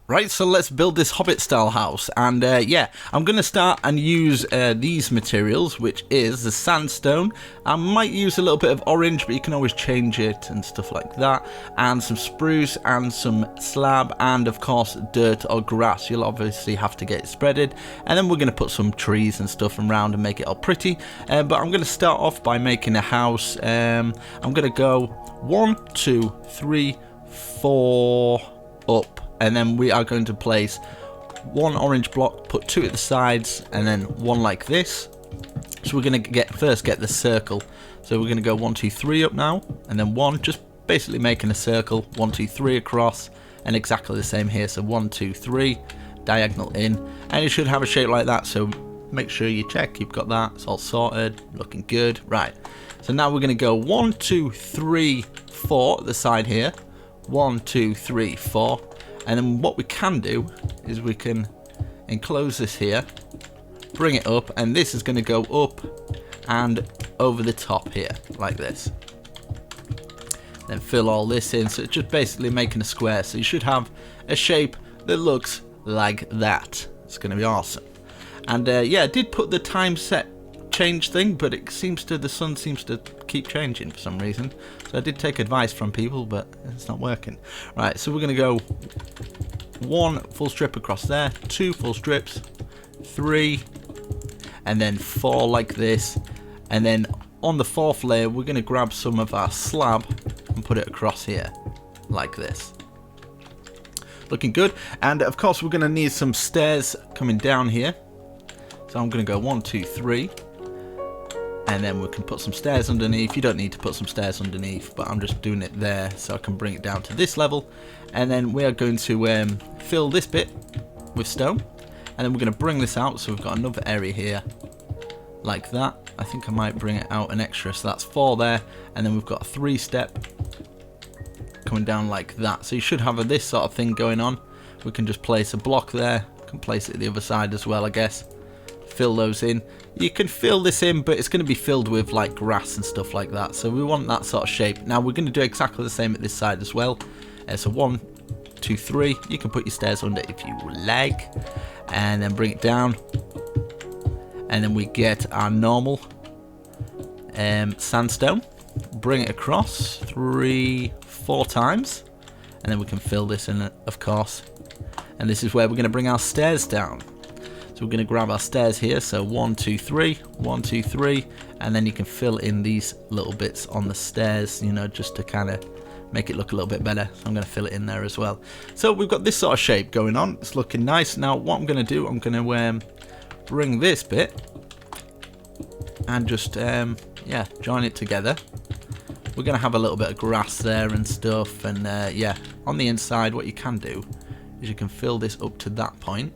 Right, so let's build this Hobbit style house, and yeah, I'm going to start and use these materials, which is the sandstone. I might use a little bit of orange, but you can always change it and stuff like that, and some spruce and some slab, and of course dirt or grass. You'll obviously have to get it spreaded, and then we're going to put some trees and stuff around and make it all pretty, but I'm going to start off by making a house. I'm going to go 1, 2, 3, 4 up. And then we are going to place one orange block, put 2 at the sides, and then 1 like this. So we're going to first get the circle. So we're going to go 1, 2, 3 up now, and then 1, just basically making a circle, 1, 2, 3 across, and exactly the same here. So 1, 2, 3, diagonal in, and it should have a shape like that. So make sure you check you've got that. It's all sorted, looking good. Right. So now we're going to go 1, 2, 3, 4 at the side here. 1, 2, 3, 4. And then what we can do is we can enclose this here, bring it up, and this is going to go up and over the top here, like this. Then fill all this in, so it's just basically making a square. So you should have a shape that looks like that. It's going to be awesome. And yeah, I did put the time set change thing, but it seems to, the sun seems to keep changing for some reason. So I did take advice from people, but it's not working. Right, so we're going to go 1 full strip across there, 2 full strips, 3, and then 4 like this. And then on the 4th layer, we're going to grab some of our slab and put it across here, like this. Looking good. And of course, we're going to need some stairs coming down here. So I'm going to go 1, 2, 3. And then we can put some stairs underneath. You don't need to put some stairs underneath, but I'm just doing it there so I can bring it down to this level. And then we are going to fill this bit with stone. And then we're going to bring this out, so we've got another area here like that. I think I might bring it out an extra, so that's 4 there. And then we've got a 3-step coming down like that. So you should have this sort of thing going on. We can just place a block there. Can place it the other side as well, I guess. Fill those in. You can fill this in, but it's going to be filled with like grass and stuff like that, so we want that sort of shape. Now we're going to do exactly the same at this side as well. So 1, 2, 3. You can put your stairs under if you like, and then bring it down, and then we get our normal sandstone, bring it across 3, 4 times, and then we can fill this in, of course. And this is where we're going to bring our stairs down. So we're going to grab our stairs here, so 1, 2, 3, 1, 2, 3, and then you can fill in these little bits on the stairs, you know, just to kind of make it look a little bit better. So I'm going to fill it in there as well. So we've got this sort of shape going on. It's looking nice. Now what I'm going to do, I'm going to bring this bit and just, yeah, join it together. We're going to have a little bit of grass there and stuff, and yeah, on the inside what you can do is you can fill this up to that point.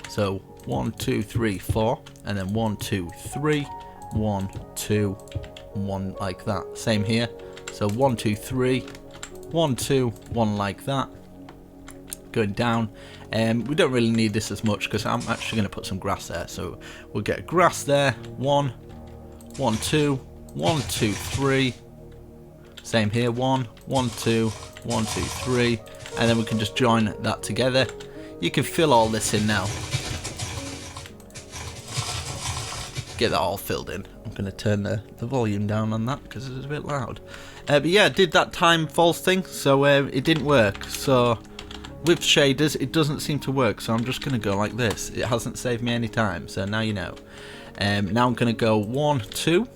So 1, 2, 3, 4, and then 1, 2, 3, 1, 2, 1 like that. Same here. So 1, 2, 3, 1, 2, 1 like that. Going down. We don't really need this as much because I'm actually going to put some grass there. So we'll get grass there. 1, 1, 2, 1, 2, 3. Same here. 1, 1, 2, 1, 2, 3, and then we can just join that together. You can fill all this in now. Get that all filled in. I'm going to turn the volume down on that because it's a bit loud. But yeah, I did that time false thing, so it didn't work. So with shaders, it doesn't seem to work. So I'm just going to go like this. It hasn't saved me any time, so now you know. Now I'm going to go 1, 2,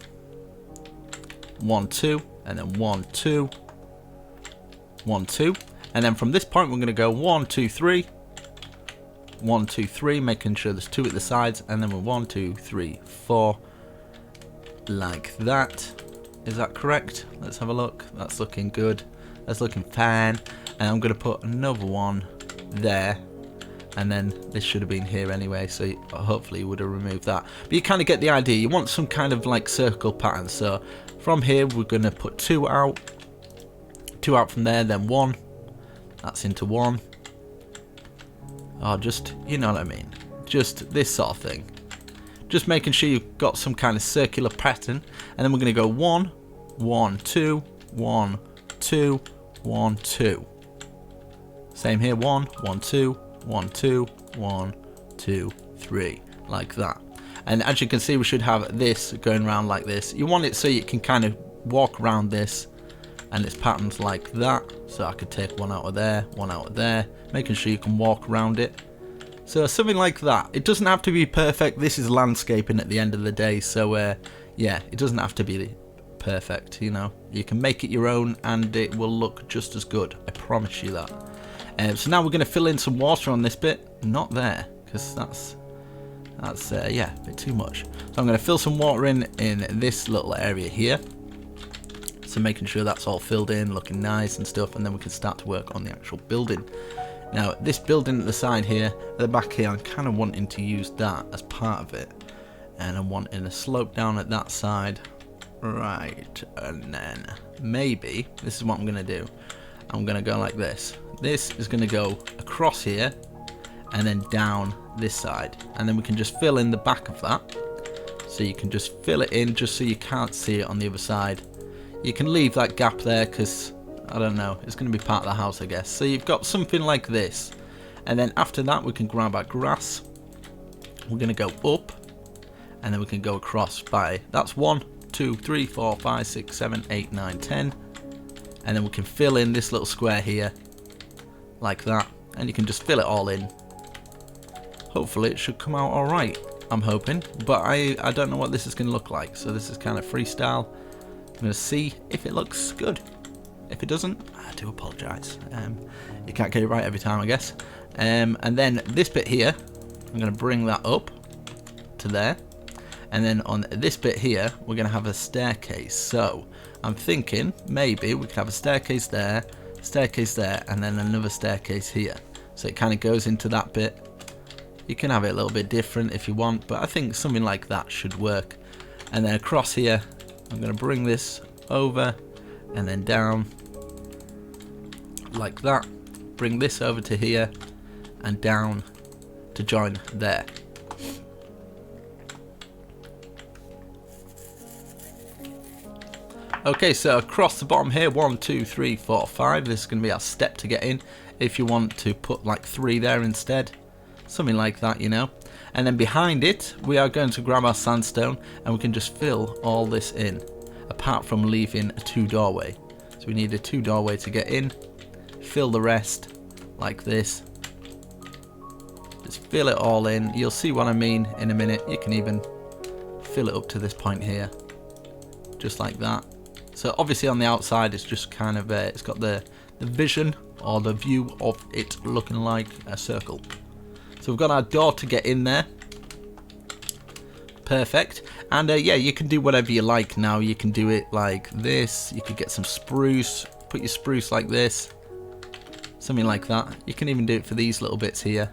1, 2, and then 1, 2, 1, 2, and then from this point we're going to go 1, 2, 3. 1, 2, 3, making sure there's 2 at the sides, and then we're 1, 2, 3, 4, like that. Is that correct? Let's have a look. That's looking good. That's looking fine. And I'm going to put another one there, and then this should have been here anyway, so hopefully you would have removed that. But you kind of get the idea. You want some kind of like circle pattern. So from here we're going to put 2 out, 2 out from there, then 1. That's into 1. Oh, just, you know what I mean. Just this sort of thing. Just making sure you've got some kind of circular pattern. And then we're going to go 1, 1, 2, 1, 2, 1, 2. Same here, 1, 1, 2, 1, 2, 1, 2, 3, like that. And as you can see, we should have this going around like this. You want it so you can kind of walk around this, and it's patterns like that. So I could take one out of there, one out of there, making sure you can walk around it. So something like that. It doesn't have to be perfect. This is landscaping at the end of the day. So yeah, it doesn't have to be perfect, you know. You can make it your own and it will look just as good. I promise you that. So now we're going to fill in some water on this bit. Not there, because that's yeah, a bit too much. So I'm going to fill some water in this little area here. So making sure that's all filled in, looking nice and stuff, and then we can start to work on the actual building. Now this building at the side here, at the back here, I'm kind of wanting to use that as part of it. And I'm wanting a slope down at that side. Right, and then maybe, this is what I'm going to do. I'm going to go like this. This is going to go across here and then down this side. And then we can just fill in the back of that. So you can just fill it in just so you can't see it on the other side. You can leave that gap there because, I don't know, it's going to be part of the house, I guess. So you've got something like this. And then after that, we can grab our grass. We're going to go up. And then we can go across by, that's 1, 2, 3, 4, 5, 6, 7, 8, 9, 10. And then we can fill in this little square here. Like that. And you can just fill it all in. Hopefully it should come out alright, I'm hoping. But I don't know what this is going to look like. So this is kind of freestyle. I'm going to see if it looks good. If it doesn't, I do apologise. You can't get it right every time, I guess. And then this bit here, I'm going to bring that up to there. And then on this bit here, we're going to have a staircase. So I'm thinking maybe we could have a staircase there, and then another staircase here. So it kind of goes into that bit. You can have it a little bit different if you want, but I think something like that should work. And then across here, I'm going to bring this over and then down like that. Bring this over to here and down to join there. Okay, so across the bottom here, 1, 2, 3, 4, 5. This is going to be our step to get in. If you want to put like 3 there instead, something like that, you know. And then behind it, we are going to grab our sandstone and we can just fill all this in, apart from leaving a 2 doorway. So we need a 2 doorway to get in. Fill the rest like this. Just fill it all in. You'll see what I mean in a minute. You can even fill it up to this point here, just like that. So obviously on the outside it's just kind of it's got the vision or the view of it looking like a circle. So we've got our door to get in there. Perfect. And yeah, you can do whatever you like now. You can do it like this. You could get some spruce, put your spruce like this, something like that. You can even do it for these little bits here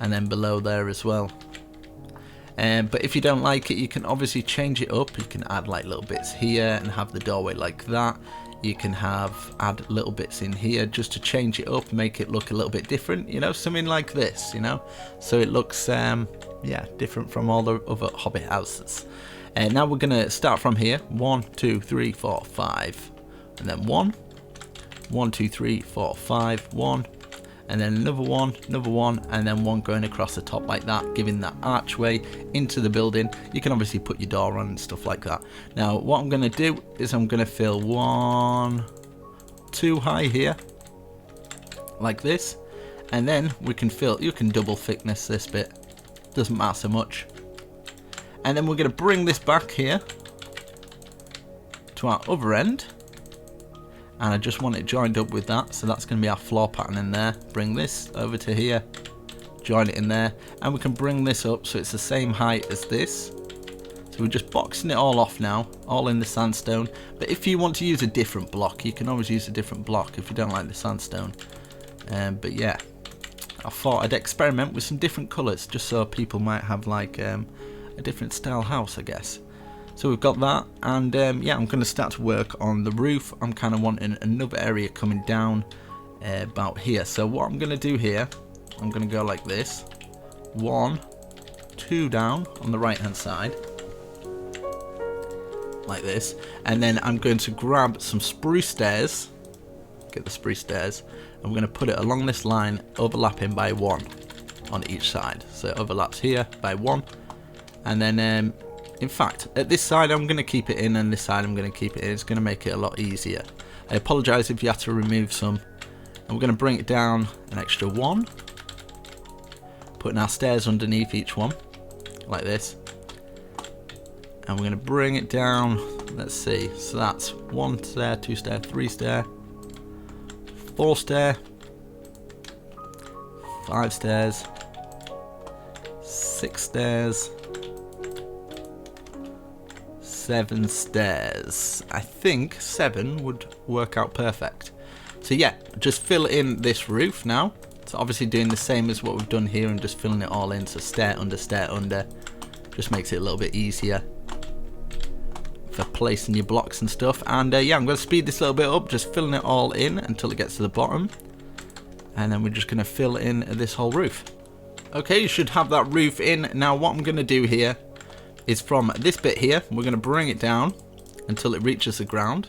and then below there as well. But if you don't like it, you can obviously change it up. You can add like little bits here and have the doorway like that. You can add little bits in here just to change it up, make it look a little bit different, you know, something like this, you know, so it looks yeah, different from all the other Hobbit houses. And now we're gonna start from here. 1, 2, 3, 4, 5, and then 1, 1, 2, 3, 4, 5, 1. And then another one, and then one going across the top like that, giving that archway into the building. You can obviously put your door on and stuff like that. Now, what I'm going to do is I'm going to fill 1, 2 high here, like this. And then we can fill, you can double thickness this bit, doesn't matter so much. And then we're going to bring this back here to our other end. And I just want it joined up with that, so that's going to be our floor pattern in there. Bring this over to here, join it in there, and we can bring this up so it's the same height as this. So we're just boxing it all off now, all in the sandstone. But if you want to use a different block, you can always use a different block if you don't like the sandstone. But yeah, I thought I'd experiment with some different colours, just so people might have like a different style house, I guess. So we've got that, and yeah, I'm going to start to work on the roof. I'm kind of wanting another area coming down about here. So what I'm going to do here, I'm going to go like this. 1, 2 down on the right hand side. Like this. And then I'm going to grab some spruce stairs. get the spruce stairs, and we're going to put it along this line, overlapping by 1 on each side. So it overlaps here by 1, and then in fact at this side I'm going to keep it in, and this side I'm going to keep it in. It's going to make it a lot easier. I apologise if you have to remove some. And we're going to bring it down an extra 1, putting our stairs underneath each one like this, and we're going to bring it down. Let's see, so that's 1 stair, 2 stair, 3 stair, 4 stair, 5 stairs, 6 stairs, 7 stairs. I think 7 would work out perfect. So yeah, just fill in this roof now. So obviously doing the same as what we've done here and just filling it all in. So stair under, just makes it a little bit easier for placing your blocks and stuff. And yeah, I'm going to speed this a little bit up, just filling it all in until it gets to the bottom. And then we're just going to fill in this whole roof. Okay, you should have that roof in. Now what I'm going to do here is from this bit here, we're going to bring it down until it reaches the ground.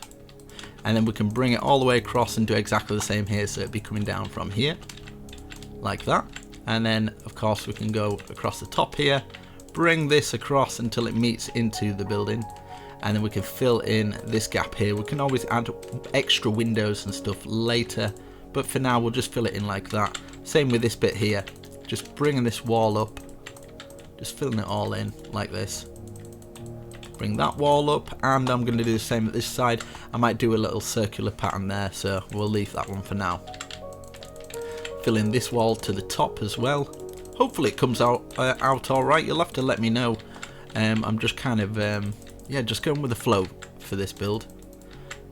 And then we can bring it all the way across and do exactly the same here. So it'd be coming down from here, like that. And then, of course, we can go across the top here, bring this across until it meets into the building. And then we can fill in this gap here. We can always add extra windows and stuff later, but for now, we'll just fill it in like that. Same with this bit here. Just bringing this wall up, just filling it all in like this. Bring that wall up, and I'm going to do the same at this side. I might do a little circular pattern there, so we'll leave that one for now. Fill in this wall to the top as well. Hopefully it comes out all right. You'll have to let me know. I'm just kind of yeah, just going with the flow for this build,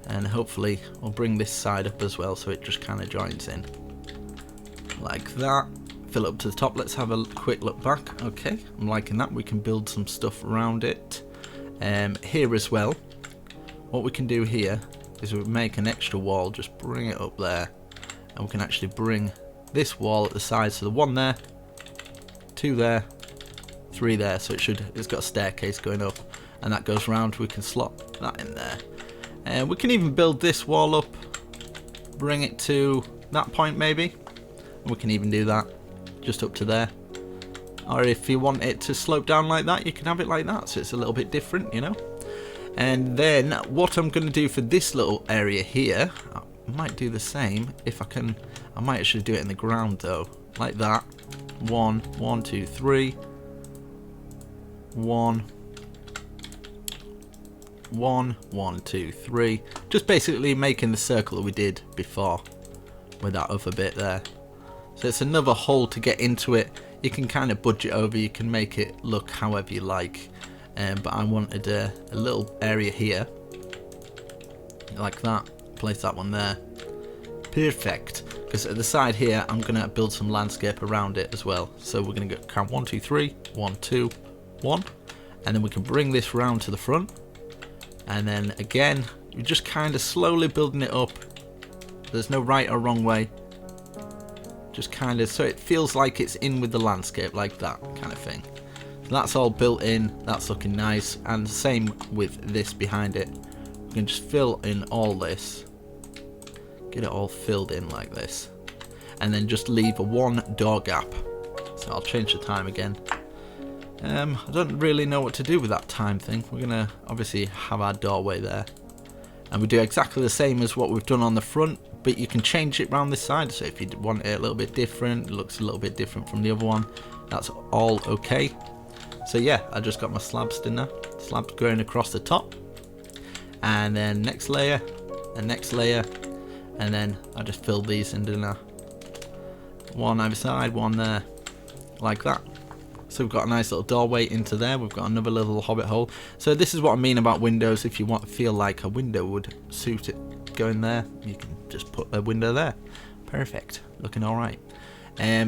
and hopefully I'll bring this side up as well so it just kind of joins in like that. Fill it up to the top. Let's have a quick look back. Okay, I'm liking that. We can build some stuff around it. Here as well, what we can do here is we make an extra wall, just bring it up there, and we can actually bring this wall at the side, so the 1 there, 2 there, 3 there, so it's got a staircase going up, and that goes round. We can slot that in there, and we can even build this wall up, bring it to that point maybe, and we can even do that just up to there. Or if you want it to slope down like that, you can have it like that, so it's a little bit different, you know. And then what I'm going to do for this little area here, I might do the same if I can. I might actually do it in the ground though, like that. 1, 1, 2, 3. 1, 1, 1, 2, 3. Just basically making the circle that we did before with that other bit there. So it's another hole to get into it. You can kind of budget over, you can make it look however you like, but I wanted a little area here, like that, place that one there, perfect, because at the side here I'm going to build some landscape around it as well, so we're going to go count 1, 2, 3, 1, 2, 1, and then we can bring this round to the front, and then again, you're just kind of slowly building it up, there's no right or wrong way. Just kind of so it feels like it's in with the landscape, like that kind of thing. So that's all built in, that's looking nice, and same with this behind it. We can just fill in all this, get it all filled in like this, and then just leave a 1 door gap. So I'll change the time again. I don't really know what to do with that time thing. We're gonna obviously have our doorway there, and we do exactly the same as what we've done on the front, but you can change it around this side. So if you want it a little bit different, it looks a little bit different from the other one, that's all okay. So yeah, I just got my slabs in there, slabs going across the top, and then next layer and next layer, and then I just filled these in there, 1 either side, 1 there, like that. So we've got a nice little doorway into there. We've got another little hobbit hole. So this is what I mean about windows. If you want to feel like a window would suit it going there, you can just put a window there. Perfect, looking all right.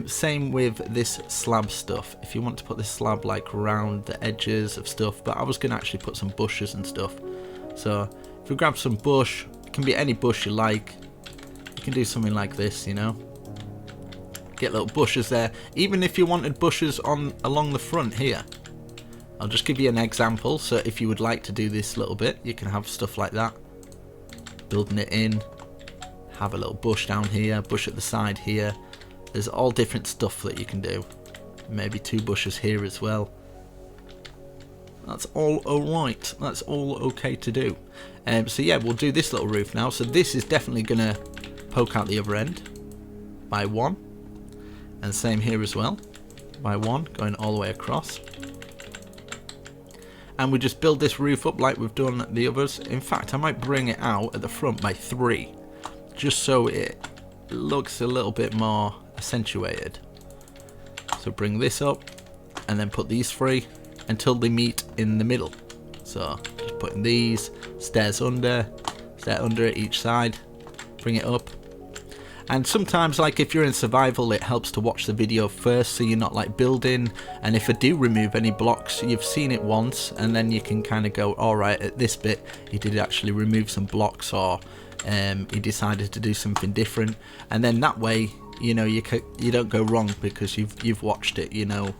Same with this slab stuff. If you want to put this slab like around the edges of stuff, but I was going to actually put some bushes and stuff. So if we grab some bush, it can be any bush you like. You can do something like this, you know. Get little bushes there. Even if you wanted bushes along the front here. I'll just give you an example. So if you would like to do this little bit, you can have stuff like that. Building it in. have a little bush down here, bush at the side here. There's all different stuff that you can do. Maybe 2 bushes here as well. That's all alright. That's all okay to do. So yeah, we'll do this little roof now. So this is definitely going to poke out the other end by 1. And same here as well. By 1, going all the way across. And we just build this roof up like we've done the others. In fact, I might bring it out at the front by 3. Just so it looks a little bit more accentuated. So bring this up and then put these 3 until they meet in the middle. So just putting these stairs under, stair under at each side, bring it up. And sometimes, like if you're in survival, it helps to watch the video first so you're not like building. And if I do remove any blocks, you've seen it once, and then you can kind of go, alright, at this bit he did actually remove some blocks, or he decided to do something different. And then that way, you know, you don't go wrong because you've watched it, you know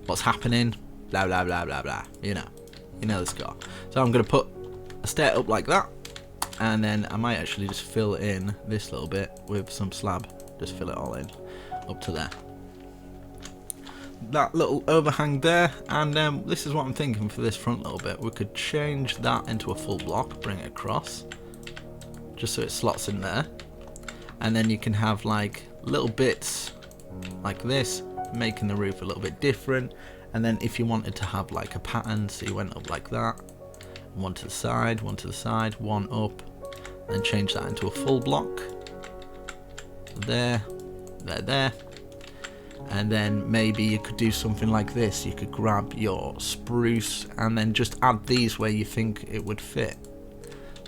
what's happening, blah blah blah blah blah, you know the score. So I'm going to put a stair up like that, and then I might actually just fill in this little bit with some slab, just fill it all in up to there, that little overhang there. And this is what I'm thinking for this front little bit. We could change that into a full block, bring it across just so it slots in there, and then you can have like little bits like this, making the roof a little bit different. And then if you wanted to have like a pattern, so you went up like that, 1 to the side, 1 to the side, 1 up, then change that into a full block, there, there. And then maybe you could do something like this. You could grab your spruce and then just add these where you think it would fit.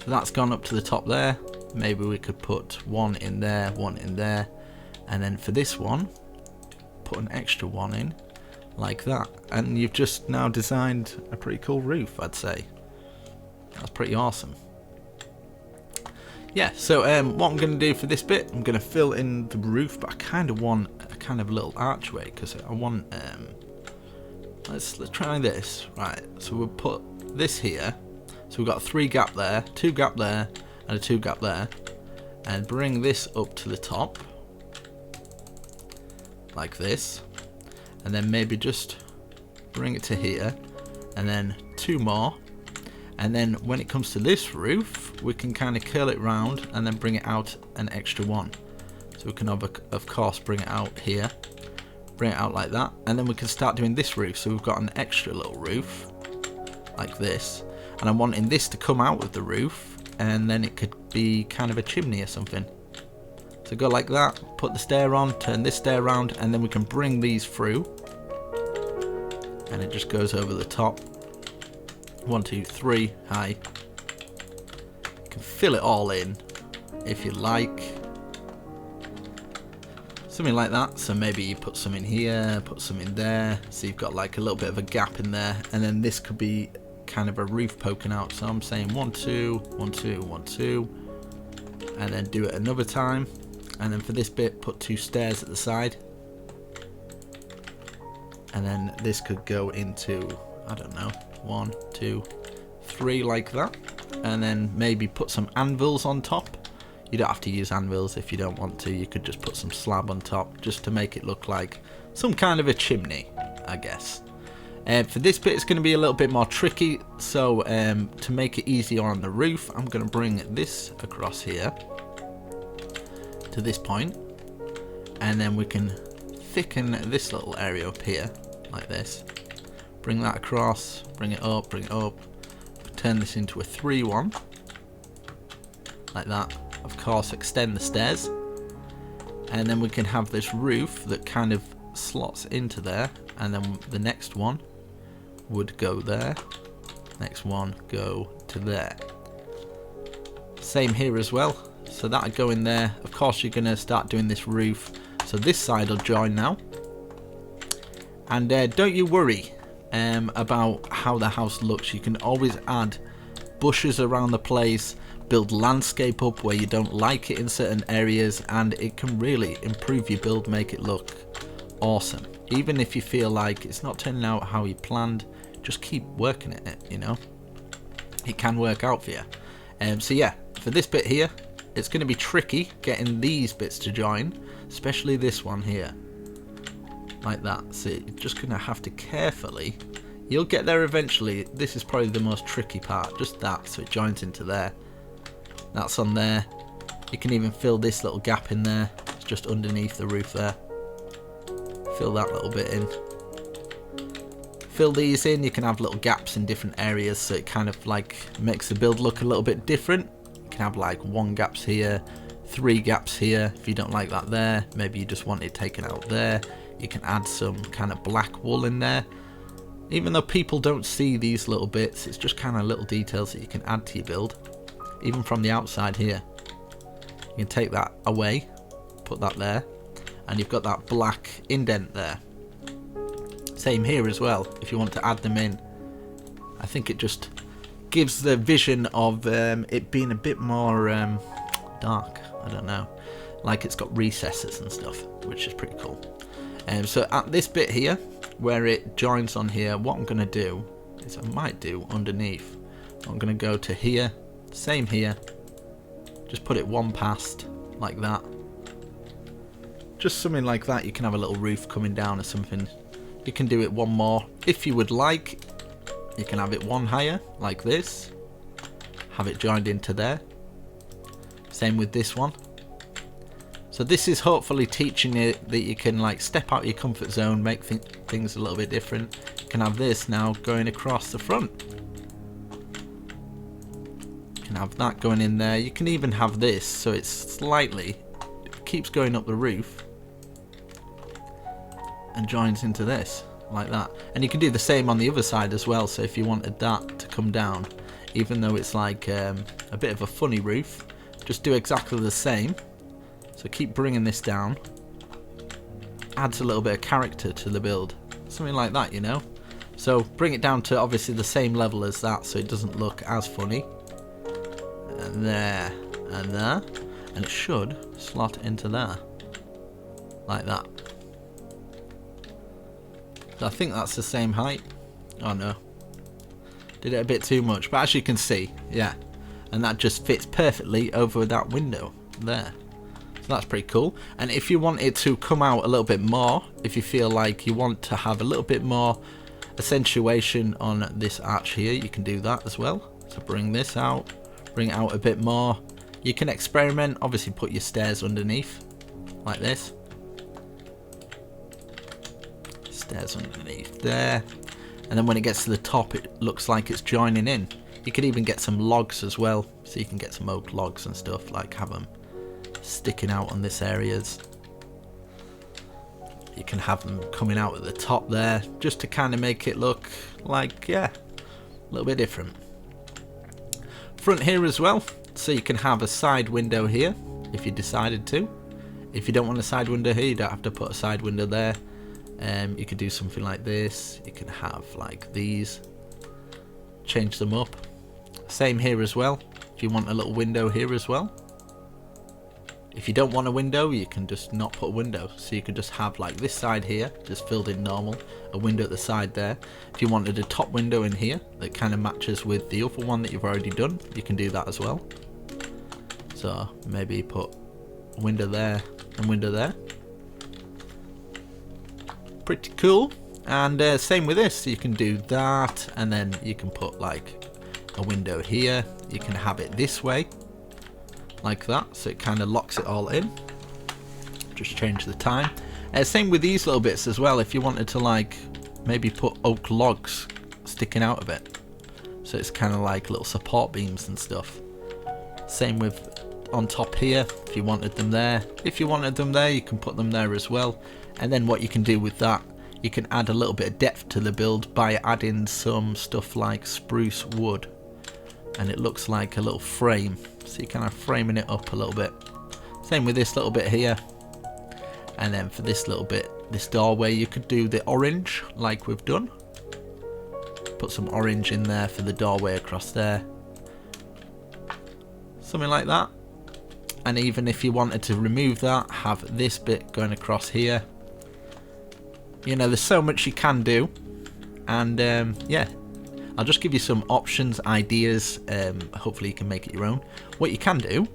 So that's gone up to the top there. Maybe we could put 1 in there, 1 in there, and then for this one put an extra 1 in like that, and you've just now designed a pretty cool roof, I'd say. That's pretty awesome. Yeah, so what I'm going to do for this bit, I'm going to fill in the roof, but I kind of want a kind of little archway, because I want let's try this. Right, so we'll put this here, so we've got a 3 gap there, 2 gap there, and a 2 gap there, and bring this up to the top like this, and then maybe just bring it to here, and then 2 more. And then when it comes to this roof, we can kind of curl it round and then bring it out an extra 1. So we can of course bring it out here, bring it out like that, and then we can start doing this roof. So we've got an extra little roof like this, and I'm wanting this to come out with the roof, and then it could be kind of a chimney or something. So go like that, put the stair on, turn this stair around, and then we can bring these through, and it just goes over the top. 1, 2, 3 high. You can fill it all in if you like, something like that. So maybe you put some in here, put some in there, so you've got like a little bit of a gap in there, and then this could be kind of a roof poking out. So I'm saying 1, 2, 1, 2, 1, 2, and then do it another time. And then for this bit, put 2 stairs at the side, and then this could go into, I don't know, 1, 2, 3 like that. And then maybe put some anvils on top. You don't have to use anvils if you don't want to. You could just put some slab on top just to make it look like some kind of a chimney, I guess. For this bit, it's going to be a little bit more tricky. So to make it easier on the roof, I'm going to bring this across here to this point, and then we can thicken this little area up here like this. Bring that across, bring it up, turn this into a 3-1 like that. Of course, extend the stairs, and then we can have this roof that kind of slots into there, and then the next one would go there, next one go to there. Same here as well, so that would go in there. Of course, you're going to start doing this roof, so this side will join now. And don't you worry about how the house looks. You can always add bushes around the place, build landscape up where you don't like it in certain areas, and it can really improve your build, make it look awesome. Even if you feel like it's not turning out how you planned, just keep working at it, you know. It can work out for you. So yeah, for this bit here, it's going to be tricky getting these bits to join, especially this one here, like that. So you're just going to have to carefully, you'll get there eventually. This is probably the most tricky part, just that, so it joins into there. That's on there. You can even fill this little gap in there, it's just underneath the roof there. Fill that little bit in. Fill these in, you can have little gaps in different areas, so it kind of like makes the build look a little bit different. You can have like 1 gaps here, 3 gaps here, if you don't like that there. Maybe you just want it taken out there. You can add some kind of black wool in there. Even though people don't see these little bits, it's just kind of little details that you can add to your build. Even from the outside here. You can take that away, put that there, and you've got that black indent there. Same here as well, if you want to add them in. I think it just gives the vision of it being a bit more dark, I don't know. Like it's got recesses and stuff, which is pretty cool. So at this bit here, where it joins on here, what I'm going to do is I might do underneath. I'm going to go to here, same here, just put it 1 past, like that. Just something like that. You can have a little roof coming down or something. You can do it 1 more if you would like. You can have it 1 higher like this, have it joined into there. Same with this one. So this is hopefully teaching you that you can like step out your comfort zone, make things a little bit different. You can have this now going across the front. You can have that going in there. You can even have this so it's slightly, it keeps going up the roof and joins into this like that. And you can do the same on the other side as well. So if you wanted that to come down, even though it's like a bit of a funny roof, just do exactly the same. So keep bringing this down, adds a little bit of character to the build, something like that, you know. So bring it down to obviously the same level as that, so it doesn't look as funny. And there and there, and it should slot into there like that. I think that's the same height. Oh no, did it a bit too much, but as you can see, yeah, and that just fits perfectly over that window there. So that's pretty cool. And if you want it to come out a little bit more, if you feel like you want to have a little bit more accentuation on this arch here, you can do that as well. So bring this out, bring it out a bit more. You can experiment, obviously put your stairs underneath like this. Stairs underneath there, and then when it gets to the top it looks like it's joining in. You could even get some logs as well, so you can get some oak logs and stuff, like have them sticking out on this areas. You can have them coming out at the top there, just to kind of make it look like, yeah, a little bit different. Front here as well, so you can have a side window here if you decided to. If you don't want a side window here, you don't have to put a side window there. You could do something like this. You can have like these, change them up. Same here as well, if you want a little window here as well. If you don't want a window, you can just not put a window, so you could just have like this side here just filled in normal, a window at the side there. If you wanted a top window in here that kind of matches with the other one that you've already done, you can do that as well. So maybe put a window there and window there. Pretty cool. And same with this, you can do that, and then you can put like a window here. You can have it this way like that, so it kind of locks it all in. Just change the time. Same with these little bits as well, if you wanted to like maybe put oak logs sticking out of it, so it's kind of like little support beams and stuff. Same with on top here, if you wanted them there. If you wanted them there, you can put them there as well. And then what you can do with that, you can add a little bit of depth to the build by adding some stuff like spruce wood, and it looks like a little frame, so you're kind of framing it up a little bit. Same with this little bit here. And then for this little bit, this doorway, you could do the orange like we've done. Put some orange in there for the doorway across there, something like that. And even if you wanted to remove that, have this bit going across here. You know, there's so much you can do. And yeah, I'll just give you some options, ideas. Hopefully you can make it your own. What you can do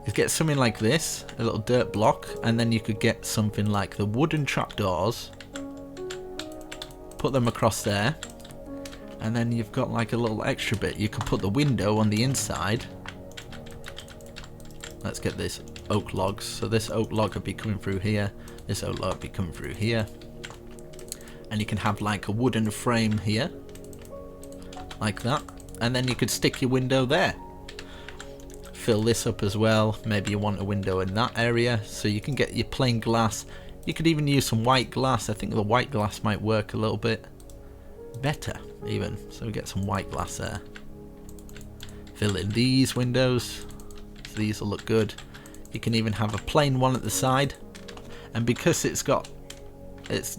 is get something like this, a little dirt block, and then you could get something like the wooden trapdoors, put them across there, and then you've got like a little extra bit. You could put the window on the inside. Let's get this oak logs. So this oak log would be coming through here, this oak log would be coming through here, and you can have like a wooden frame here, like that, and then you could stick your window there. Fill this up as well. Maybe you want a window in that area, so you can get your plain glass. You could even use some white glass. I think the white glass might work a little bit better even, so we get some white glass there. Fill in these windows, so these will look good. You can even have a plain one at the side, and because it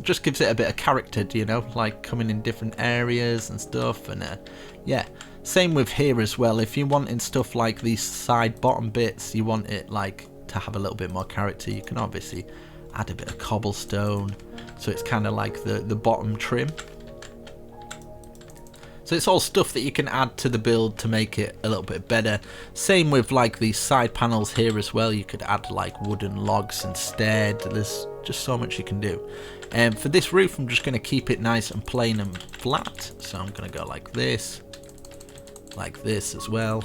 just gives it a bit of character, you know, like coming in different areas and stuff. And yeah, same with here as well. If you're wanting stuff like these side bottom bits, you want it like to have a little bit more character, you can obviously add a bit of cobblestone, so it's kind of like the bottom trim. So it's all stuff that you can add to the build to make it a little bit better. Same with like these side panels here as well. You could add like wooden logs instead. There's just so much you can do. And for this roof, I'm just going to keep it nice and plain and flat. So I'm going to go like this as well.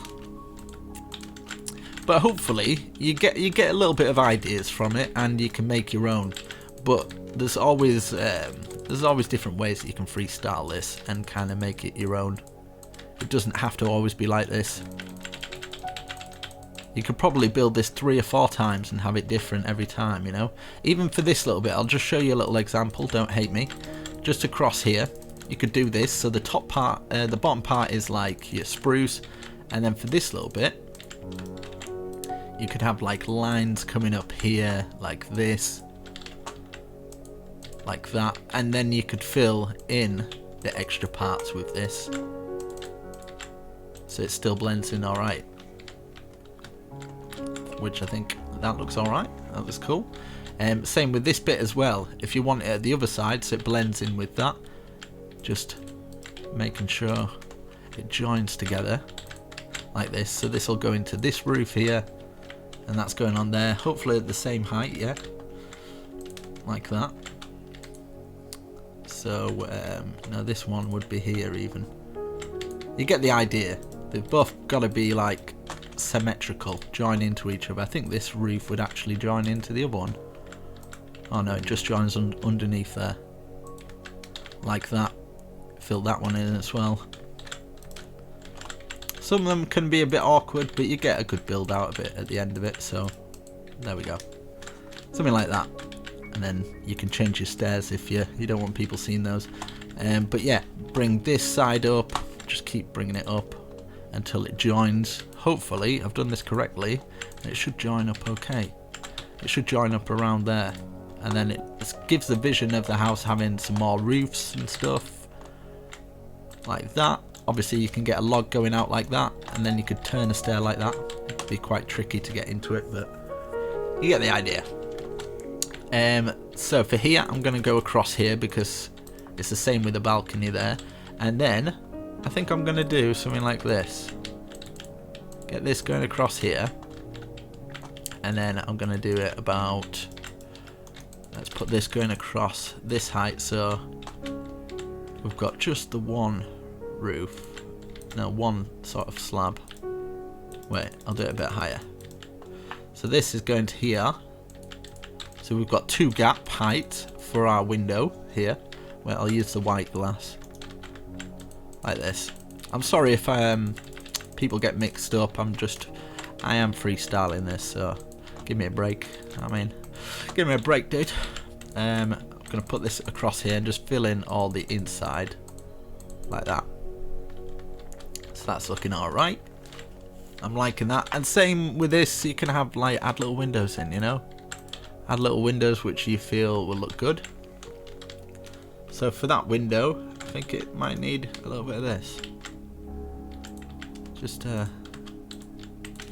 But hopefully you get a little bit of ideas from it, and you can make your own. But there's always different ways that you can freestyle this and kind of make it your own. It doesn't have to always be like this. You could probably build this 3 or 4 times and have it different every time, you know. Even for this little bit, I'll just show you a little example, don't hate me. Just across here, you could do this. So the top part, the bottom part is like your spruce, and then for this little bit, you could have like lines coming up here like this, like that, and then you could fill in the extra parts with this, so it still blends in alright, which I think that looks alright. That looks cool. Same with this bit as well. If you want it at the other side so it blends in with that, just making sure it joins together like this. So this will go into this roof here, and that's going on there, hopefully at the same height, yeah, like that. So no, this one would be here even. You get the idea. They've both got to be like symmetrical, join into each other. I think this roof would actually join into the other one. Oh no, it just joins underneath there, like that. Fill that one in as well. Some of them can be a bit awkward, but you get a good build out of it at the end of it. So there we go, something like that. And then you can change your stairs if you don't want people seeing those. But yeah, bring this side up, just keep bringing it up until it joins. Hopefully I've done this correctly, and it should join up okay. It should join up around there, and then it gives the vision of the house having some more roofs and stuff like that. Obviously you can get a log going out like that, and then you could turn a stair like that. It could be quite tricky to get into it, but you get the idea. So for here, I'm going to go across here because it's the same with the balcony there. And then I think I'm going to do something like this. Get this going across here. And then I'm going to do it about, let's put this going across this height. So we've got just the one roof. No, one sort of slab. Wait, I'll do it a bit higher. So this is going to here. So we've got 2 gap height for our window here, where I'll use the white glass like this. I'm sorry if people get mixed up. I am freestyling this, so give me a break. Give me a break, dude. I'm gonna put this across here and just fill in all the inside like that. So that's looking all right. I'm liking that. And same with this, you can have like add little windows in, you know. Add little windows which you feel will look good. So for that window, I think it might need a little bit of this. Just you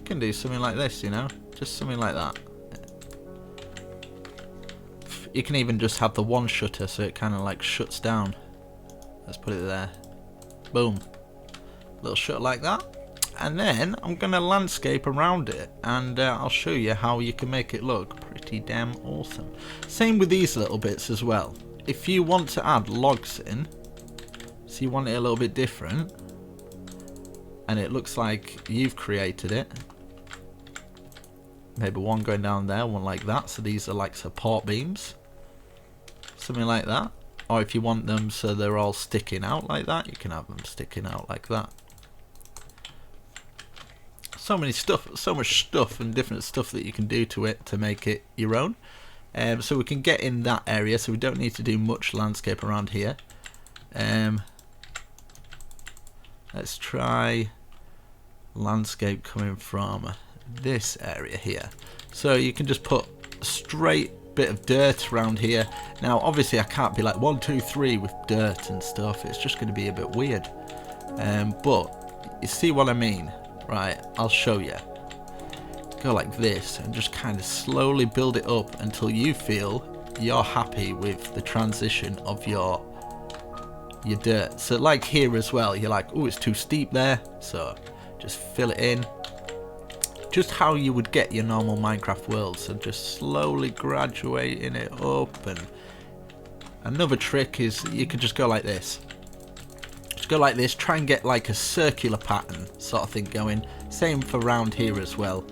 can do something like this, you know, just something like that. You can even just have the one shutter so it kind of like shuts down. Let's put it there. Boom. Little shutter like that. And then I'm going to landscape around it, and I'll show you how you can make it look pretty damn awesome. Same with these little bits as well. If you want to add logs in, so you want it a little bit different, and it looks like you've created it. Maybe one going down there, one like that. So these are like support beams. Something like that. Or if you want them so they're all sticking out like that, you can have them sticking out like that. So much stuff and different stuff that you can do to it to make it your own. So we can get in that area, so we don't need to do much landscape around here. Let's try landscape coming from this area here. So you can just put a straight bit of dirt around here. Now obviously I can't be like 1 2 3 with dirt and stuff, it's just going to be a bit weird. But you see what I mean, right? I'll show you. Go like this and just kind of slowly build it up until you feel you're happy with the transition of your dirt. So like here as well, you're like, oh, it's too steep there, so just fill it in. Just how you would get your normal Minecraft world, so just slowly graduating it up. And another trick is you could just go like this. Just go like this, try and get like a circular pattern sort of thing going. Same for round here as well.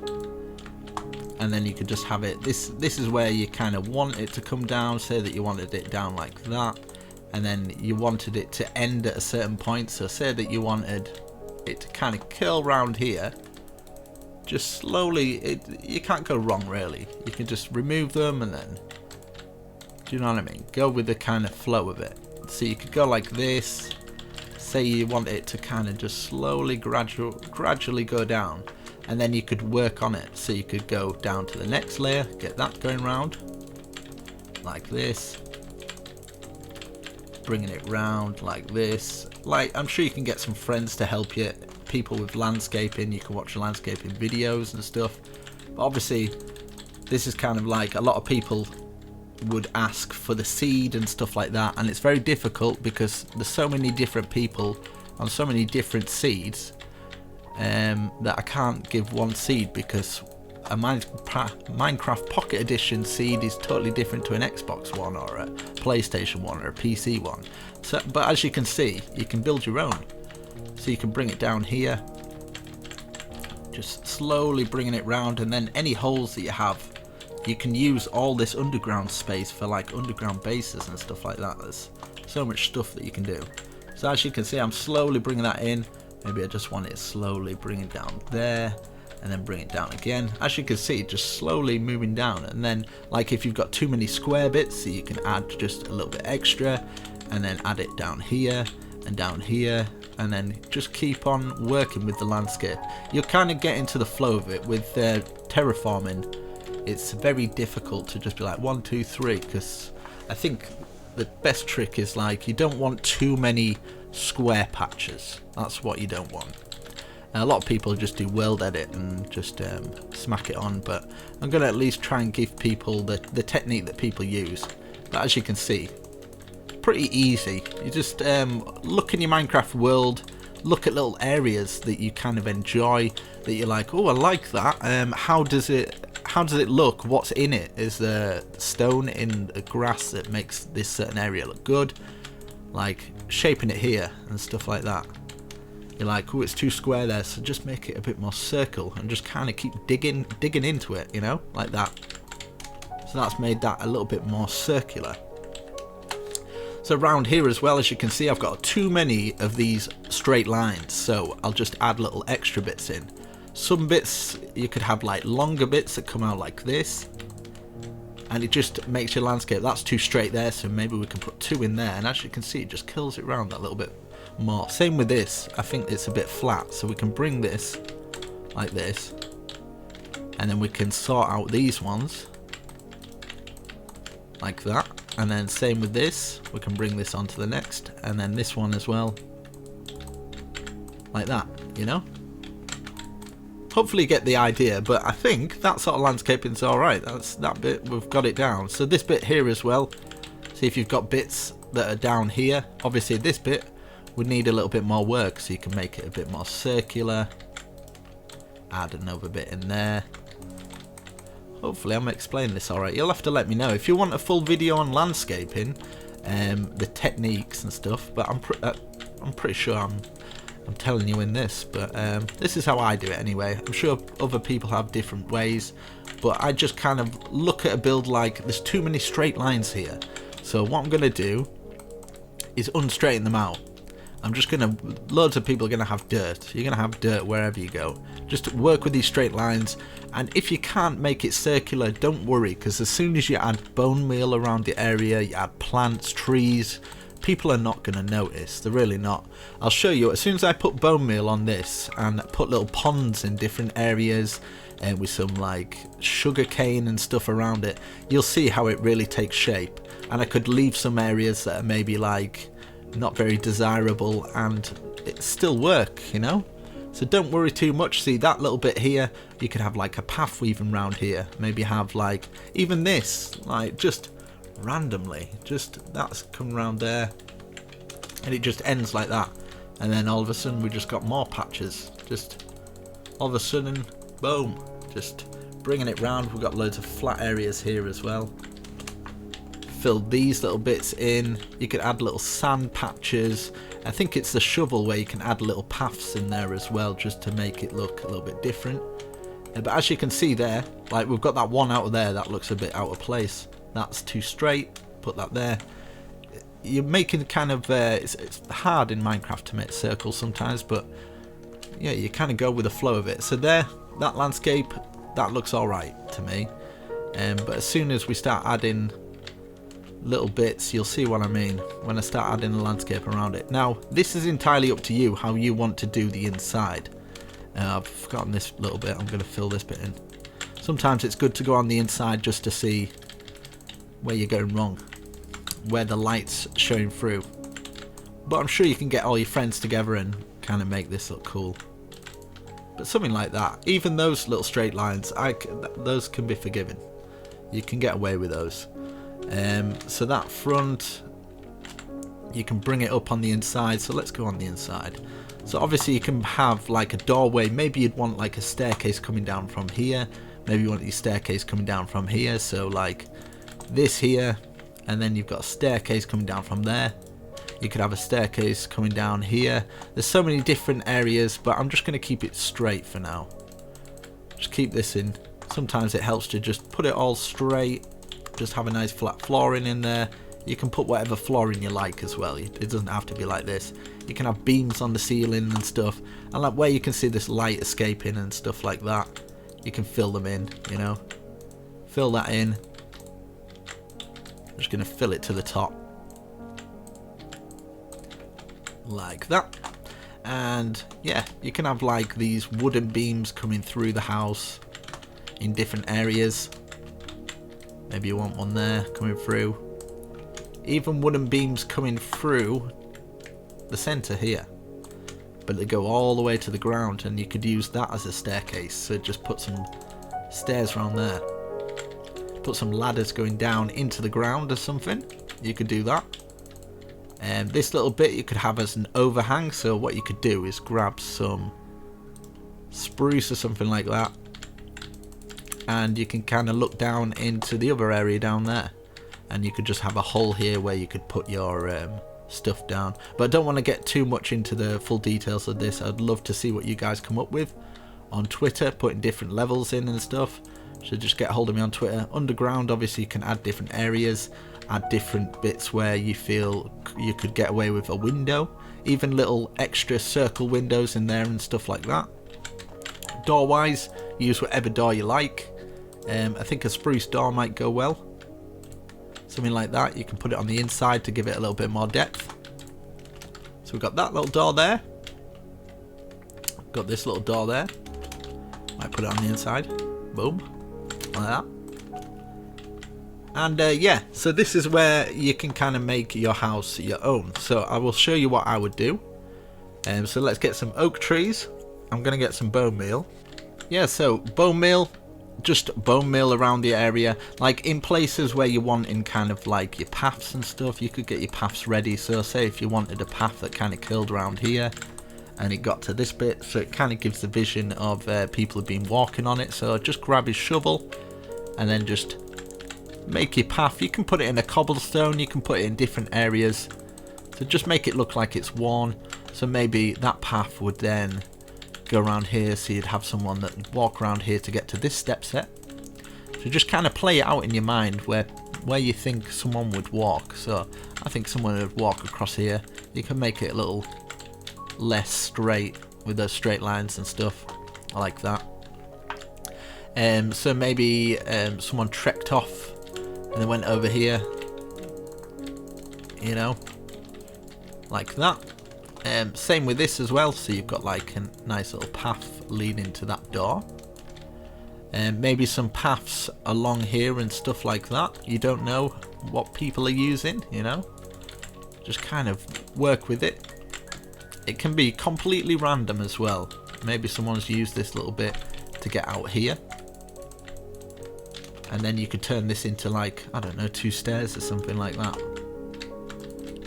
And then you could just have it, this is where you kind of want it to come down, say that you wanted it down like that. And then you wanted it to end at a certain point, so say that you wanted it to kind of curl round here. Just slowly, you can't go wrong really. You can just remove them and then, do you know what I mean? Go with the kind of flow of it. So you could go like this. Say you want it to kind of just slowly, gradually go down. And then you could work on it. So you could go down to the next layer, get that going round. Like this. Bringing it round like this. Like, I'm sure you can get some friends to help you. People with landscaping, you can watch landscaping videos and stuff. But obviously this is kind of like a lot of people would ask for the seed and stuff like that, and it's very difficult because there's so many different people on so many different seeds that I can't give one seed, because a Minecraft Pocket Edition seed is totally different to an Xbox one or a PlayStation one or a PC one. So, but as you can see, you can build your own. So you can bring it down here, just slowly bringing it round, and then any holes that you have, you can use all this underground space for like underground bases and stuff like that. There's so much stuff that you can do. So as you can see, I'm slowly bringing that in. Maybe I just want it slowly bring it down there, and then bring it down again. As you can see, just slowly moving down. And then like if you've got too many square bits, so you can add just a little bit extra, and then add it down here and down here. And then just keep on working with the landscape. You'll kind of get into the flow of it. With terraforming, it's very difficult to just be like 1 2 3, because I think the best trick is like you don't want too many square patches. That's what you don't want. And a lot of people just do world edit and just smack it on, but I'm going to at least try and give people the technique that people use. But as you can see, pretty easy. You just look in your Minecraft world, look at little areas that you kind of enjoy, that you're like, oh, I like that. How does it look? What's in it? Is there stone in the grass that makes this certain area look good? Like shaping it here and stuff like that. You're like, oh, it's too square there, so just make it a bit more circle and just kind of keep digging into it, you know, like that. So that's made that a little bit more circular. So around here as well, as you can see, I've got too many of these straight lines, so I'll just add little extra bits in. Some bits you could have like longer bits that come out like this, and it just makes your landscape, that's too straight there, so maybe we can put 2 in there, and as you can see, it just kills it around that little bit more. Same with this, I think it's a bit flat, so we can bring this like this, and then we can sort out these ones like that. And then same with this, we can bring this onto the next, and then this one as well, like that, you know? Hopefully you get the idea, but I think that sort of landscaping's alright. That's that bit, we've got it down. So this bit here as well, see if you've got bits that are down here. Obviously this bit would need a little bit more work, so you can make it a bit more circular, Add another bit in there. Hopefully I'm explaining this alright. You'll have to let me know if you want a full video on landscaping, the techniques and stuff. But I'm pretty sure I'm telling you in this. But this is how I do it anyway. I'm sure other people have different ways, but I just kind of look at a build like there's too many straight lines here. So what I'm gonna do is unstraighten them out. I'm just gonna, loads of people are gonna have dirt. You're gonna have dirt wherever you go. Just work with these straight lines, and if you can't make it circular, don't worry, because as soon as you add bone meal around the area, you add plants, trees, people are not gonna notice. They're really not. I'll show you. As soon as I put bone meal on this and put little ponds in different areas, and with some like sugar cane and stuff around it, you'll see how it really takes shape. And I could leave some areas that are maybe like not very desirable and it still work, you know. So don't worry too much. See that little bit here, you could have like a path weaving around here, maybe have like even this, like just randomly, just that's come around there and it just ends like that, and then all of a sudden we just got more patches, just all of a sudden boom, just bringing it round. We've got loads of flat areas here as well. Fill these little bits in. You could add little sand patches. I think it's the shovel where you can add little paths in there as well, just to make it look a little bit different. But as you can see there, like we've got that one out of there that looks a bit out of place. That's too straight. Put that there. You're making kind of it's hard in Minecraft to make circles sometimes, but yeah, you kind of go with the flow of it. So there, that landscape, that looks all right to me. But as soon as we start adding little bits, you'll see what I mean when I start adding the landscape around it. Now this is entirely up to you how you want to do the inside. I've forgotten this little bit. I'm going to fill this bit in. Sometimes it's good to go on the inside just to see where you're going wrong, where the light's showing through. But I'm sure you can get all your friends together and kind of make this look cool. But something like that, even those little straight lines, those can be forgiven. You can get away with those. So that front, you can bring it up on the inside. So let's go on the inside. So obviously you can have like a doorway. Maybe you'd want like a staircase coming down from here. Maybe you want your staircase coming down from here. So like this here, and then you've got a staircase coming down from there. You could have a staircase coming down here. There's so many different areas, but I'm just going to keep it straight for now. Just keep this in. Sometimes it helps to just put it all straight. Just have a nice flat flooring in there. You can put whatever flooring you like as well. It doesn't have to be like this. You can have beams on the ceiling and stuff, and like where you can see this light escaping and stuff like that, you can fill them in, you know. Fill that in. I'm just going to fill it to the top like that. And yeah, you can have like these wooden beams coming through the house in different areas. Maybe you want one there coming through. Even wooden beams coming through the center here, but they go all the way to the ground, and you could use that as a staircase. So just put some stairs around there, put some ladders going down into the ground or something. You could do that. And this little bit you could have as an overhang. So what you could do is grab some spruce or something like that, and you can kind of look down into the other area down there, and you could just have a hole here where you could put your stuff down. But I don't want to get too much into the full details of this. I'd love to see what you guys come up with on Twitter, putting different levels in and stuff. So just get hold of me on Twitter. Underground, obviously you can add different areas, add different bits where you feel you could get away with a window, even little extra circle windows in there and stuff like that. Door wise, use whatever door you like. I think a spruce door might go well. Something like that. You can put it on the inside to give it a little bit more depth. So we've got that little door there. Got this little door there. Might put it on the inside. Boom. Like that. And yeah, so this is where you can kind of make your house your own. So I will show you what I would do. So let's get some oak trees. I'm going to get some bone meal. Yeah, so bone meal. Just bone meal around the area, like in places where you want in kind of like your paths and stuff. You could get your paths ready. So say if you wanted a path that kind of curled around here, and it got to this bit, so it kind of gives the vision of people have been walking on it. So just grab his shovel and then just make your path. You can put it in a cobblestone, you can put it in different areas, so just make it look like it's worn. So maybe that path would then go around here, so you'd have someone that would walk around here to get to this step set. So just kind of play it out in your mind where you think someone would walk. So I think someone would walk across here. You can make it a little less straight with those straight lines and stuff. I like that. So maybe someone trekked off and they went over here, you know, like that. Same with this as well, so you've got like a nice little path leading to that door. Maybe some paths along here and stuff like that. You don't know what people are using, you know, just kind of work with it. It can be completely random as well. Maybe someone's used this little bit to get out here, and then you could turn this into, like, I don't know, 2 stairs or something like that.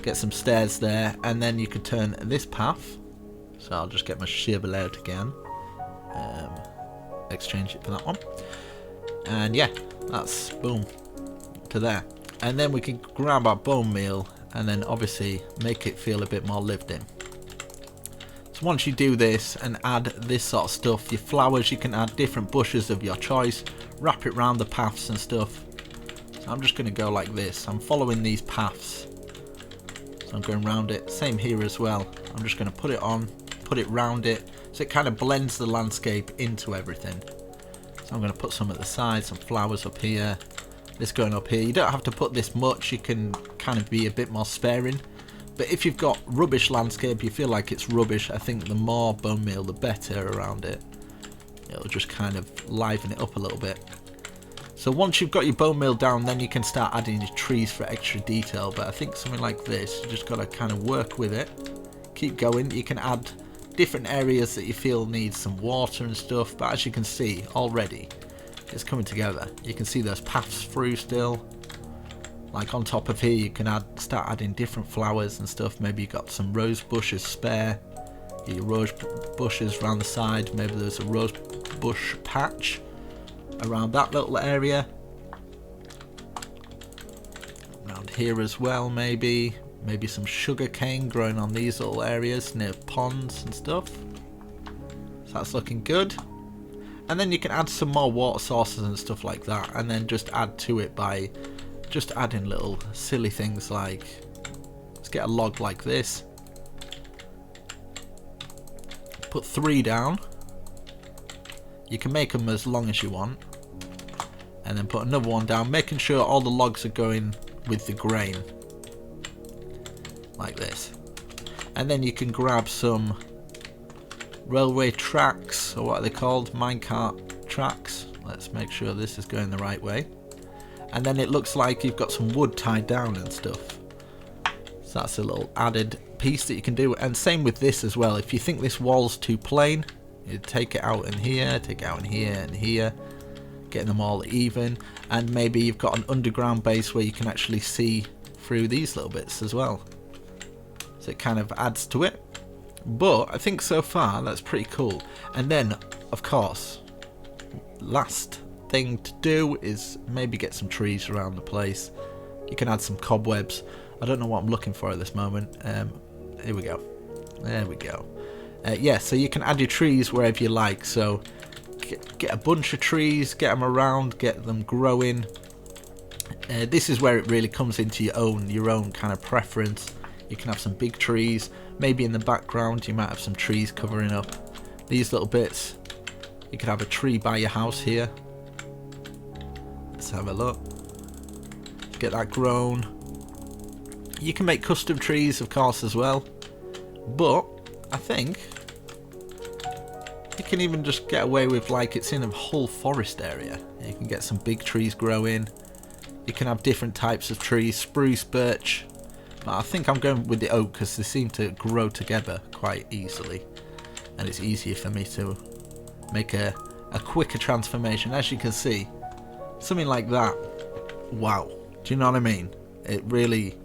Get some stairs there, and then you could turn this path. So I'll just get my shovel out again, exchange it for that one, and yeah, that's boom to there. And then we can grab our bone meal and then obviously make it feel a bit more lived in. So once you do this and add this sort of stuff, your flowers, you can add different bushes of your choice, wrap it around the paths and stuff. So I'm just going to go like this. I'm following these paths, so I'm going around it. Same here as well. I'm just going to put it on, put it round it, so it kind of blends the landscape into everything. So I'm going to put some at the side, some flowers up here, this going up here. You don't have to put this much, you can kind of be a bit more sparing. But if you've got rubbish landscape, you feel like it's rubbish, I think the more bone meal the better around it. It'll just kind of liven it up a little bit. So once you've got your bone meal down, then you can start adding your trees for extra detail. But I think something like this, you just got to kind of work with it, keep going. You can add different areas that you feel need some water and stuff, but as you can see already, it's coming together. You can see there's paths through still. Like on top of here, you can start adding different flowers and stuff. Maybe you got some rose bushes spare. Your rose bushes around the side. Maybe there's a rose bush patch around that little area. Around here as well, maybe some sugar cane growing on these little areas near ponds and stuff. So that's looking good. And then you can add some more water sources and stuff like that, and then just add to it by just adding little silly things like, let's get a log like this, put 3 down. You can make them as long as you want, and then put another one down, making sure all the logs are going with the grain like this. And then you can grab some railway tracks, or what are they called, minecart tracks. Let's make sure this is going the right way. And then it looks like you've got some wood tied down and stuff. So that's a little added piece that you can do. And same with this as well. If you think this wall's too plain, you take it out in here, take it out in here and here, getting them all even. And maybe you've got an underground base where you can actually see through these little bits as well. So it kind of adds to it. But I think so far that's pretty cool. And then, of course, last thing to do is maybe get some trees around the place. You can add some cobwebs. I don't know what I'm looking for at this moment. Here we go. There we go. Yeah, so you can add your trees wherever you like. So get a bunch of trees, get them around, get them growing. This is where it really comes into your own kind of preference. You can have some big trees. Maybe in the background you might have some trees covering up these little bits. You could have a tree by your house here. Let's have a look. Get that grown. You can make custom trees, of course, as well. But I think you can even just get away with, like, it's in a whole forest area. You can get some big trees growing. You can have different types of trees, spruce, birch. But I think I'm going with the oak because they seem to grow together quite easily. And it's easier for me to make a quicker transformation. As you can see, something like that. Wow. Do you know what I mean? It really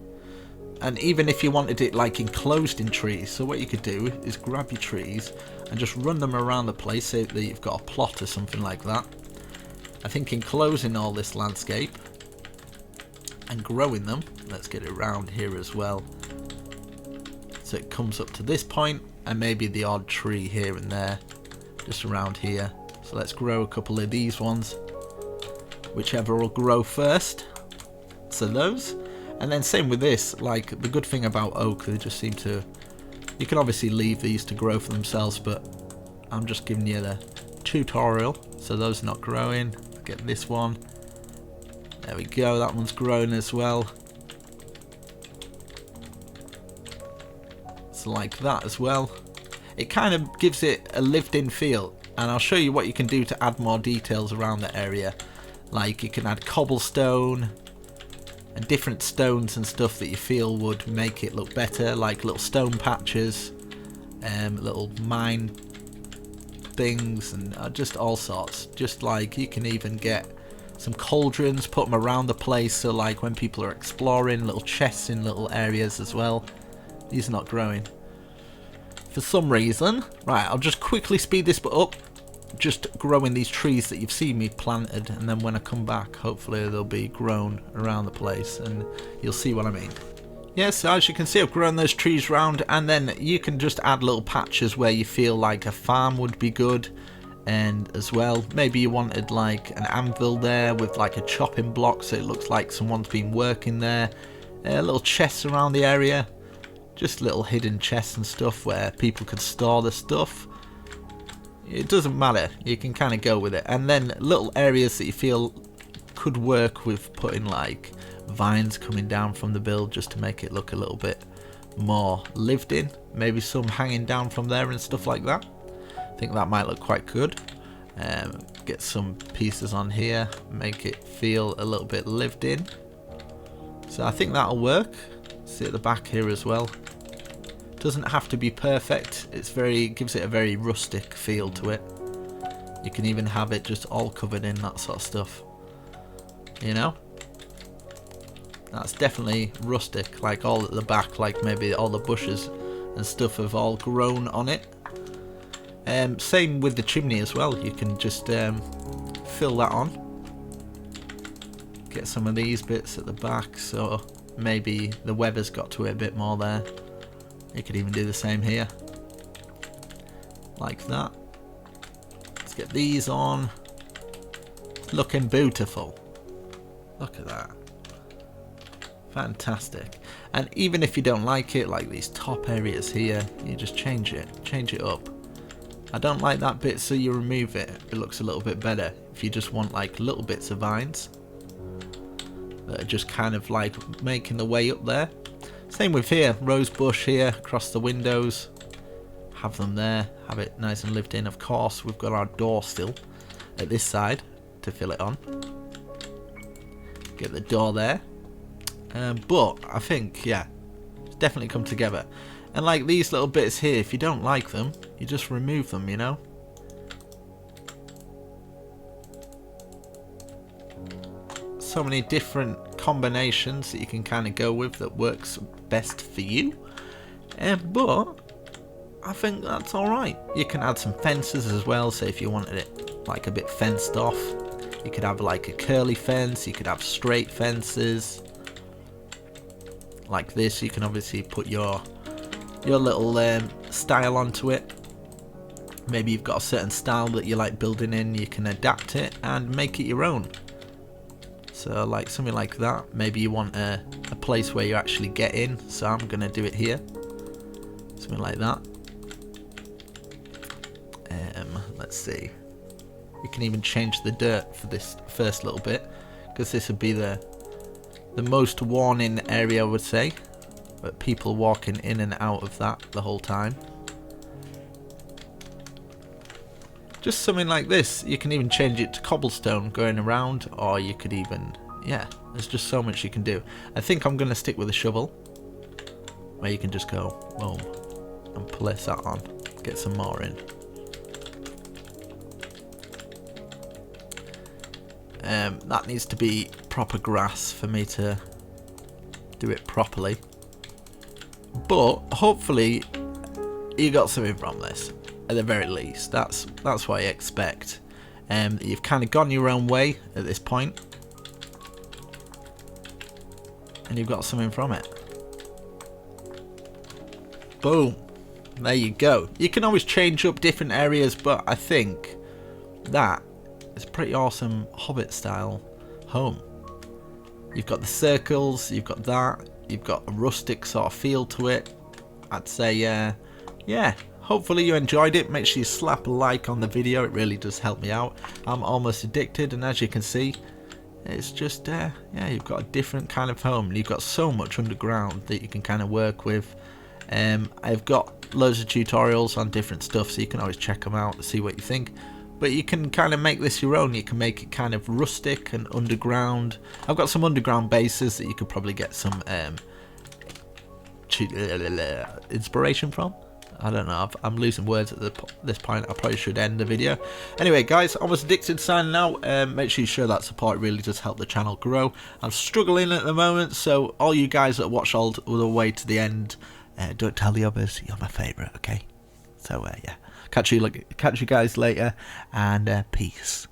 And even if you wanted it like enclosed in trees, so what you could do is grab your trees and just run them around the place, say that you've got a plot or something like that. I think enclosing all this landscape and growing them, let's get it around here as well, so it comes up to this point, and maybe the odd tree here and there just around here. So let's grow a couple of these ones, whichever will grow first. So those. And then same with this, like the good thing about oak, they just seem to, you can obviously leave these to grow for themselves, but I'm just giving you the tutorial. So those are not growing. Get this one. There we go, that one's growing as well. So like that as well. It kind of gives it a lived-in feel, and I'll show you what you can do to add more details around the area. Like you can add cobblestone and different stones and stuff that you feel would make it look better, like little stone patches, little mine things, and just all sorts. Just like you can even get some cauldrons, put them around the place, so like when people are exploring, little chests in little areas as well. These are not growing for some reason. Right, I'll just quickly speed this bit up, just growing these trees that you've seen me planted, and then when I come back, hopefully they'll be grown around the place and you'll see what I mean. Yes, so as you can see, I've grown those trees round, and then you can just add little patches where you feel like a farm would be good. And as well, maybe you wanted like an anvil there with like a chopping block, so it looks like someone's been working there. Little chests around the area, just little hidden chests and stuff where people could store the stuff. It doesn't matter, you can kind of go with it. And then little areas that you feel could work with putting like vines coming down from the build, just to make it look a little bit more lived in. Maybe some hanging down from there and stuff like that. I think that might look quite good. Get some pieces on here, make it feel a little bit lived in. So I think that'll work. See at the back here as well. Doesn't have to be perfect. It's gives it a very rustic feel to it. You can even have it just all covered in that sort of stuff. You know? That's definitely rustic, like all at the back, like maybe all the bushes and stuff have all grown on it. Same with the chimney as well. You can just fill that on. Get some of these bits at the back, so maybe the weather's got to it a bit more there. You could even do the same here, like that. Let's get these on. It's looking beautiful. Look at that. Fantastic. And even if you don't like it, like these top areas here, you just change it up. I don't like that bit, so you remove it. It looks a little bit better if you just want like little bits of vines that are just kind of like making the way up there. Same with here, rose bush here across the windows. Have them there, have it nice and lived in. Of course, we've got our door still at this side to fill it on. Get the door there. But I think, yeah, it's definitely come together. And like these little bits here, if you don't like them, you just remove them, you know. So many different combinations that you can kind of go with that works best for you. But I think that's alright. You can add some fences as well, so if you wanted it like a bit fenced off, you could have like a curly fence, you could have straight fences. Like this, you can obviously put your little style onto it. Maybe you've got a certain style that you like building in, you can adapt it and make it your own. So like something like that. Maybe you want a place where you actually get in, so I'm gonna do it here. Something like that. Let's see. You can even change the dirt for this first little bit, because this would be the most worn in area, I would say. But people walking in and out of that the whole time. Just something like this. You can even change it to cobblestone going around, or you could even, yeah, there's just so much you can do. I think I'm going to stick with a shovel, where you can just go, boom, and place that on, get some more in. That needs to be proper grass for me to do it properly. but hopefully you got something from this at the very least. That's what I expect. You've kind of gone your own way at this point, and you've got something from it. Boom, there you go. You can always change up different areas, but I think that is a pretty awesome Hobbit style home. You've got the circles, you've got that, you've got a rustic sort of feel to it. I'd say yeah, hopefully you enjoyed it. Make sure you slap a like on the video, it really does help me out. I'm almost addicted, and as you can see, it's just yeah, you've got a different kind of home, and you've got so much underground that you can kind of work with. I've got loads of tutorials on different stuff, so you can always check them out to see what you think. But you can kind of make this your own. You can make it kind of rustic and underground. I've got some underground bases that you could probably get some inspiration from. I don't know, I'm losing words at this point. I probably should end the video. Anyway guys, Almost Addicted signing out. Make sure you show that support, it really does help the channel grow. I'm struggling at the moment, so all you guys that watch all the way to the end, don't tell the others, you're my favourite, okay? So yeah, catch you guys later, and peace.